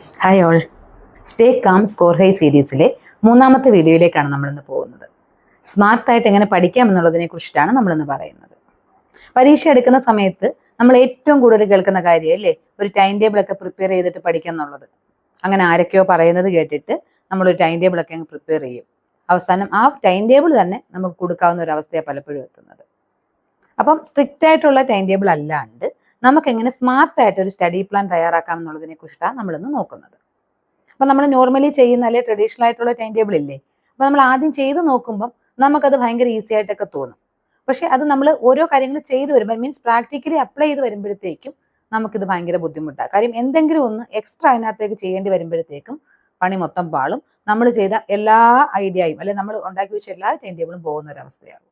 Hi all. Stay calm score high സീരീസിലെ മൂന്നാമത്തെ വീഡിയോയിലേക്കാണ് നമ്മളിന്ന് പോകുന്നത്. സ്മാർട്ടായിട്ട് എങ്ങനെ പഠിക്കാം എന്നുള്ളതിനെ കുറിച്ചിട്ടാണ് നമ്മളിന്ന് പറയുന്നത്. പരീക്ഷ എടുക്കുന്ന സമയത്ത് നമ്മൾ ഏറ്റവും കൂടുതൽ കേൾക്കുന്ന കാര്യമല്ലേ ഒരു ടൈം ടേബിളൊക്കെ പ്രിപ്പയർ ചെയ്തിട്ട് പഠിക്കുക എന്നുള്ളത്. അങ്ങനെ ആരൊക്കെയോ പറയുന്നത് കേട്ടിട്ട് നമ്മളൊരു ടൈം ടേബിളൊക്കെ അങ്ങ് പ്രിപ്പയർ ചെയ്യും. അവസാനം ആ ടൈം ടേബിൾ തന്നെ നമുക്ക് കൊടുക്കാവുന്ന ഒരു അവസ്ഥയാണ് പലപ്പോഴും എത്തുന്നത്. അപ്പം സ്ട്രിക്റ്റ് ആയിട്ടുള്ള ടൈം ടേബിൾ അല്ലാണ്ട് നമുക്ക് എങ്ങനെ സ്മാർട്ടായിട്ട് ഒരു സ്റ്റഡി പ്ലാൻ തയ്യാറാക്കാം എന്നുള്ളതിനെ കുറിച്ചിട്ടാണ് നമ്മളിന്ന് നോക്കുന്നത്. അപ്പം നമ്മൾ നോർമലി ചെയ്യുന്ന അല്ലെ ട്രഡീഷണൽ ആയിട്ടുള്ള ടൈം ടേബിൾ ഇല്ലേ, അപ്പം നമ്മൾ ആദ്യം ചെയ്ത് നോക്കുമ്പം നമുക്കത് ഭയങ്കര ഈസി ആയിട്ടൊക്കെ തോന്നും. പക്ഷെ അത് നമ്മൾ ഓരോ കാര്യങ്ങൾ ചെയ്തു വരുമ്പോൾ മീൻസ് പ്രാക്ടിക്കലി അപ്ലൈ ചെയ്ത് വരുമ്പോഴത്തേക്കും നമുക്കിത് ഭയങ്കര ബുദ്ധിമുട്ടാണ്. കാര്യം എന്തെങ്കിലും ഒന്ന് എക്സ്ട്രാ അതിനകത്തേക്ക് ചെയ്യേണ്ടി വരുമ്പോഴത്തേക്കും പണി മൊത്തം പാളും. നമ്മൾ ചെയ്ത എല്ലാ ഐഡിയയും അല്ലെ നമ്മൾ ഉണ്ടാക്കി വെച്ച എല്ലാ ടൈം ടേബിളും പോകുന്ന ഒരു അവസ്ഥയാകും.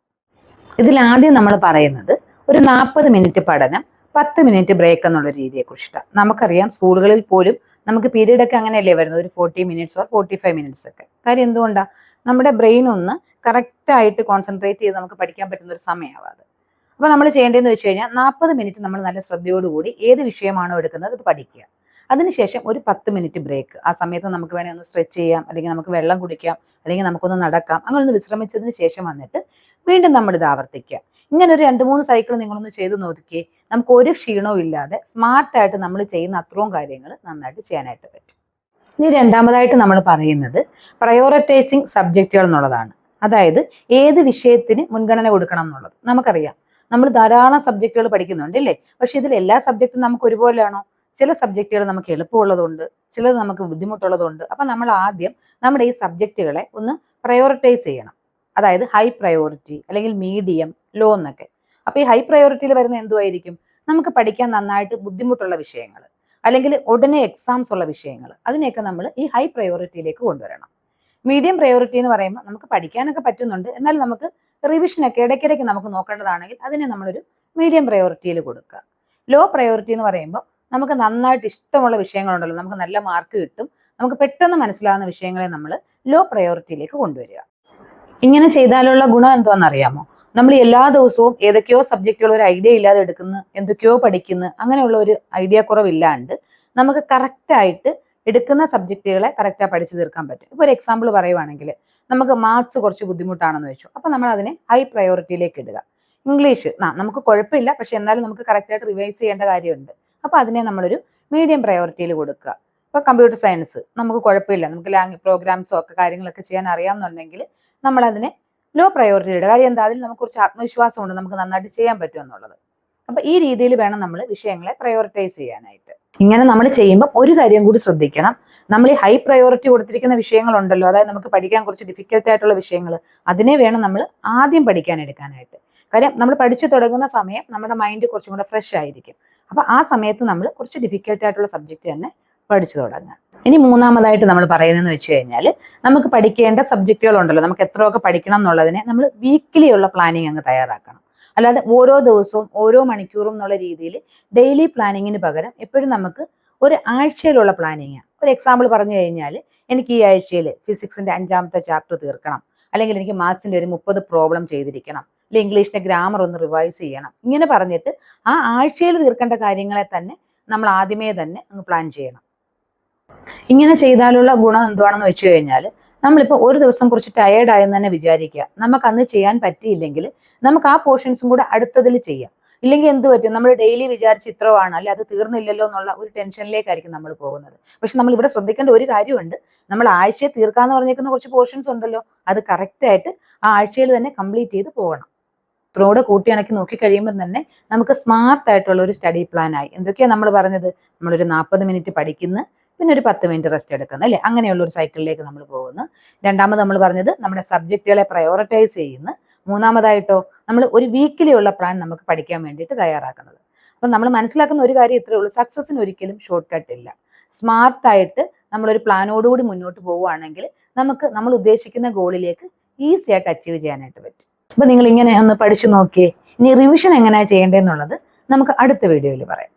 ഇതിലാദ്യം നമ്മൾ പറയുന്നത് ഒരു 40 മിനിറ്റ് പഠനം, 10 മിനിറ്റ് ബ്രേക്ക് എന്നുള്ള രീതിയെ കുറിച്ചിട്ടാണ്. നമുക്കറിയാം സ്കൂളുകളിൽ പോലും നമുക്ക് പീരീഡ് ഒക്കെ അങ്ങനെയല്ലേ വരുന്നത്, ഒരു 40 മിനിറ്റ്സ് ഓർ 45 മിനിറ്റ്സ് ഒക്കെ. കാര്യം എന്തുകൊണ്ടാണ്? നമ്മുടെ ബ്രെയിൻ ഒന്ന് കറക്റ്റായിട്ട് കോൺസെൻട്രേറ്റ് ചെയ്ത് നമുക്ക് പഠിക്കാൻ പറ്റുന്ന ഒരു സമയമാവാതെ. അപ്പോൾ നമ്മൾ ചെയ്യേണ്ടതെന്ന് വെച്ച് കഴിഞ്ഞാൽ 40 മിനിറ്റ് നമ്മൾ നല്ല ശ്രദ്ധയോടുകൂടി ഏത് വിഷയമാണോ എടുക്കുന്നത് അത് പഠിക്കുക. അതിനുശേഷം ഒരു 10 മിനിറ്റ് ബ്രേക്ക്. ആ സമയത്ത് നമുക്ക് വേണമെങ്കിൽ ഒന്ന് സ്ട്രെച്ച് ചെയ്യാം, അല്ലെങ്കിൽ നമുക്ക് വെള്ളം കുടിക്കാം, അല്ലെങ്കിൽ നമുക്കൊന്ന് നടക്കാം. അങ്ങനെ ഒന്ന് വിശ്രമിച്ചതിന് ശേഷം വന്നിട്ട് വീണ്ടും നമ്മളിത് ആവർത്തിക്കുക. ഇങ്ങനെ ഒരു 2-3 സൈക്കിൾ നിങ്ങളൊന്ന് ചെയ്ത് നോക്കിയേ, നമുക്ക് ഒരു ക്ഷീണവും ഇല്ലാതെ സ്മാർട്ടായിട്ട് നമ്മൾ ചെയ്യുന്ന അത്രയും കാര്യങ്ങൾ നന്നായിട്ട് ചെയ്യാനായിട്ട് പറ്റും. ഇനി രണ്ടാമതായിട്ട് നമ്മൾ പറയുന്നത് പ്രയോറിറ്റൈസിങ് സബ്ജക്റ്റുകൾ എന്നുള്ളതാണ്. അതായത് ഏത് വിഷയത്തിന് മുൻഗണന കൊടുക്കണം എന്നുള്ളത്. നമുക്കറിയാം നമ്മൾ ധാരാളം സബ്ജക്റ്റുകൾ പഠിക്കുന്നുണ്ട് അല്ലേ, പക്ഷെ ഇതിൽ എല്ലാ സബ്ജക്റ്റും നമുക്ക് ഒരുപോലെയാണോ? ചില സബ്ജക്റ്റുകൾ നമുക്ക് എളുപ്പമുള്ളതുണ്ട്, ചിലത് നമുക്ക് ബുദ്ധിമുട്ടുള്ളതുണ്ട്. അപ്പം നമ്മൾ ആദ്യം നമ്മുടെ ഈ സബ്ജക്റ്റുകളെ ഒന്ന് പ്രയോറിറ്റൈസ് ചെയ്യണം. അതായത് ഹൈ പ്രയോറിറ്റി, അല്ലെങ്കിൽ മീഡിയം, ലോ എന്നൊക്കെ. അപ്പോൾ ഈ ഹൈ പ്രയോറിറ്റിയിൽ വരുന്ന എന്തുമായിരിക്കും? നമുക്ക് പഠിക്കാൻ നന്നായിട്ട് ബുദ്ധിമുട്ടുള്ള വിഷയങ്ങൾ, അല്ലെങ്കിൽ ഉടനെ എക്സാംസ് ഉള്ള വിഷയങ്ങൾ, അതിനെയൊക്കെ നമ്മൾ ഈ ഹൈ പ്രയോറിറ്റിയിലേക്ക് കൊണ്ടുവരണം. മീഡിയം പ്രയോറിറ്റി എന്ന് പറയുമ്പോൾ നമുക്ക് പഠിക്കാനൊക്കെ പറ്റുന്നുണ്ട്, എന്നാൽ നമുക്ക് റിവിഷനൊക്കെ ഇടയ്ക്കിടയ്ക്ക് നമുക്ക് നോക്കേണ്ടതാണെങ്കിൽ അതിനെ നമ്മളൊരു മീഡിയം പ്രയോറിറ്റിയിൽ കൊടുക്കുക. ലോ പ്രയോറിറ്റി എന്ന് പറയുമ്പോൾ നമുക്ക് നന്നായിട്ട് ഇഷ്ടമുള്ള വിഷയങ്ങളുണ്ടല്ലോ, നമുക്ക് നല്ല മാർക്ക് കിട്ടും, നമുക്ക് പെട്ടെന്ന് മനസ്സിലാവുന്ന വിഷയങ്ങളെ നമ്മൾ ലോ പ്രയോറിറ്റിയിലേക്ക് കൊണ്ടുവരിക. ഇങ്ങനെ ചെയ്താലുള്ള ഗുണം എന്താണെന്ന് അറിയാമോ? നമ്മൾ എല്ലാ ദിവസവും ഏതൊക്കെയോ സബ്ജക്റ്റുകൾ ഒരു ഐഡിയ ഇല്ലാതെ എടുക്കുന്നു, എന്തൊക്കെയോ പഠിക്കുന്നു, അങ്ങനെയുള്ള ഒരു ഐഡിയ കുറവില്ലാണ്ട് നമുക്ക് കറക്റ്റായിട്ട് എടുക്കുന്ന സബ്ജക്റ്റുകളെ കറക്റ്റായി പഠിച്ചു തീർക്കാൻ പറ്റും. ഇപ്പോൾ ഒരു എക്സാമ്പിൾ പറയുവാണെങ്കിൽ നമുക്ക് മാത്സ് കുറച്ച് ബുദ്ധിമുട്ടാണെന്ന് വെച്ചു, അപ്പോൾ നമ്മൾ അതിനെ ഹൈ പ്രയോറിറ്റിയിലേക്ക് ഇടുക. ഇംഗ്ലീഷ് നമുക്ക് കുഴപ്പമില്ല, പക്ഷെ എന്നാലും നമുക്ക് കറക്റ്റായിട്ട് റിവൈസ് ചെയ്യേണ്ട കാര്യമുണ്ട്, അപ്പോൾ അതിനെ നമ്മളൊരു മീഡിയം പ്രയോറിറ്റിയിൽ കൊടുക്കുക. ഇപ്പോൾ കമ്പ്യൂട്ടർ സയൻസ് നമുക്ക് കുഴപ്പമില്ല, നമുക്ക് ലാംഗ്വേജ് പ്രോഗ്രാംസോ ഒക്കെ കാര്യങ്ങളൊക്കെ ചെയ്യാൻ അറിയാമെന്നുണ്ടെങ്കിൽ നമ്മളതിനെ ലോ പ്രയോറിറ്റി ഇടുക. കാര്യം എന്താ? അതിൽ നമുക്ക് കുറച്ച് ആത്മവിശ്വാസമുണ്ട്, നമുക്ക് നന്നായിട്ട് ചെയ്യാൻ പറ്റും എന്നുള്ളത്. അപ്പം ഈ രീതിയിൽ വേണം നമ്മൾ വിഷയങ്ങളെ പ്രയോറിറ്റൈസ് ചെയ്യാനായിട്ട്. ഇങ്ങനെ നമ്മൾ ചെയ്യുമ്പോൾ ഒരു കാര്യം കൂടി ശ്രദ്ധിക്കണം. നമ്മൾ ഈ ഹൈ പ്രയോറിറ്റി കൊടുത്തിരിക്കുന്ന വിഷയങ്ങളുണ്ടല്ലോ, അതായത് നമുക്ക് പഠിക്കാൻ കുറച്ച് ഡിഫിക്കൽട്ട് ആയിട്ടുള്ള വിഷയങ്ങൾ, അതിനെ വേണം നമ്മൾ ആദ്യം പഠിക്കാൻ എടുക്കാനായിട്ട്. കാര്യം നമ്മൾ പഠിച്ചു തുടങ്ങുന്ന സമയം നമ്മുടെ മൈൻഡ് കുറച്ചും കൂടെ ഫ്രഷ് ആയിരിക്കും. അപ്പം ആ സമയത്ത് നമ്മൾ കുറച്ച് ഡിഫിക്കൽട്ട് ആയിട്ടുള്ള സബ്ജക്റ്റ് തന്നെ പഠിച്ചു തുടങ്ങുക. ഇനി മൂന്നാമതായിട്ട് നമ്മൾ പറയുന്നതെന്ന് വെച്ച് കഴിഞ്ഞാൽ നമുക്ക് പഠിക്കേണ്ട സബ്ജക്റ്റുകൾ ഉണ്ടല്ലോ, നമുക്ക് എത്രയൊക്കെ പഠിക്കണം എന്നുള്ളതിനെ നമ്മൾ വീക്കിലി ഉള്ള പ്ലാനിങ് അങ്ങ് തയ്യാറാക്കണം. അല്ലാതെ ഓരോ ദിവസവും ഓരോ മണിക്കൂറും എന്നുള്ള രീതിയിൽ ഡെയിലി പ്ലാനിങ്ങിന് പകരം എപ്പോഴും നമുക്ക് ഒരു ആഴ്ചയിലുള്ള പ്ലാനിങ്. ഒരു എക്സാമ്പിൾ പറഞ്ഞു കഴിഞ്ഞാൽ എനിക്ക് ഈ ആഴ്ചയിൽ ഫിസിക്സിന്റെ 5ാമത്തെ ചാപ്റ്റർ തീർക്കണം, അല്ലെങ്കിൽ എനിക്ക് മാത്സിന്റെ ഒരു 30 പ്രോബ്ലം ചെയ്തിരിക്കണം, അല്ലെങ്കിൽ ഇംഗ്ലീഷിന്റെ ഗ്രാമർ ഒന്ന് റിവൈസ് ചെയ്യണം. ഇങ്ങനെ പറഞ്ഞിട്ട് ആ ആഴ്ചയിൽ തീർക്കേണ്ട കാര്യങ്ങളെ തന്നെ നമ്മൾ ആദ്യമേ തന്നെ അങ്ങ് പ്ലാൻ ചെയ്യണം. ഇങ്ങനെ ചെയ്താലുള്ള ഗുണം എന്തുവാണെന്ന് വെച്ച് കഴിഞ്ഞാൽ നമ്മളിപ്പോൾ ഒരു ദിവസം കുറച്ച് ടയേർഡ് ആയെന്ന് തന്നെ വിചാരിക്കുക, നമുക്ക് അന്ന് ചെയ്യാൻ പറ്റിയില്ലെങ്കിൽ നമുക്ക് ആ പോർഷൻസും കൂടെ അടുത്തതിൽ ചെയ്യാം. ഇല്ലെങ്കിൽ എന്ത് പറ്റും? നമ്മൾ ഡെയിലി വിചാരിച്ച് ഇത്രയാണ്, അല്ലെ അത് തീർന്നില്ലല്ലോ എന്നുള്ള ഒരു ടെൻഷനിലേക്കായിരിക്കും നമ്മൾ പോകുന്നത്. പക്ഷെ നമ്മൾ ഇവിടെ ശ്രദ്ധിക്കേണ്ട ഒരു കാര്യമുണ്ട്, നമ്മൾ ആഴ്ചയെ തീർക്കാന്ന് പറഞ്ഞേക്കുന്ന കുറച്ച് പോർഷൻസ് ഉണ്ടല്ലോ, അത് കറക്റ്റായിട്ട് ആ ആഴ്ചയിൽ തന്നെ കംപ്ലീറ്റ് ചെയ്ത് പോകണം. ഇത്രയോടെ കൂട്ടിയിണക്കി നോക്കിക്കഴിയുമ്പോൾ തന്നെ നമുക്ക് സ്മാർട്ട് ആയിട്ടുള്ള ഒരു സ്റ്റഡി പ്ലാൻ ആയി. എന്തൊക്കെയാണ് നമ്മൾ പറഞ്ഞത്? നമ്മളൊരു 40 മിനിറ്റ് പഠിക്കുന്നു, പിന്നെ ഒരു 10 മിനിറ്റ് റെസ്റ്റ് എടുക്കുന്നു അല്ലേ, അങ്ങനെയുള്ള ഒരു സൈക്കിളിലേക്ക് നമ്മൾ പോകുന്നു. രണ്ടാമത് നമ്മൾ പറഞ്ഞത് നമ്മുടെ സബ്ജക്റ്റുകളെ പ്രയോറിറ്റൈസ് ചെയ്യുന്നു. മൂന്നാമതായിട്ടോ നമ്മൾ ഒരു വീക്കിലി ഉള്ള പ്ലാൻ നമുക്ക് പഠിക്കാൻ വേണ്ടിയിട്ട് തയ്യാറാക്കുന്നത്. അപ്പം നമ്മൾ മനസ്സിലാക്കുന്ന ഒരു കാര്യം ഇത്രയേ ഉള്ളൂ, സക്സസിന് ഒരിക്കലും ഷോർട്ട് കട്ട് ഇല്ല. സ്മാർട്ടായിട്ട് നമ്മളൊരു പ്ലാനോടുകൂടി മുന്നോട്ട് പോവുകയാണെങ്കിൽ നമുക്ക് നമ്മൾ ഉദ്ദേശിക്കുന്ന ഗോളിലേക്ക് ഈസി ആയിട്ട് അച്ചീവ് ചെയ്യാനായിട്ട് പറ്റും. അപ്പൊ നിങ്ങൾ ഇങ്ങനെ ഒന്ന് പഠിച്ചു നോക്കിയേ. ഇനി റിവിഷൻ എങ്ങനെയാണ് ചെയ്യേണ്ടതെന്നുള്ളത് നമുക്ക് അടുത്ത വീഡിയോയിൽ പറയാം.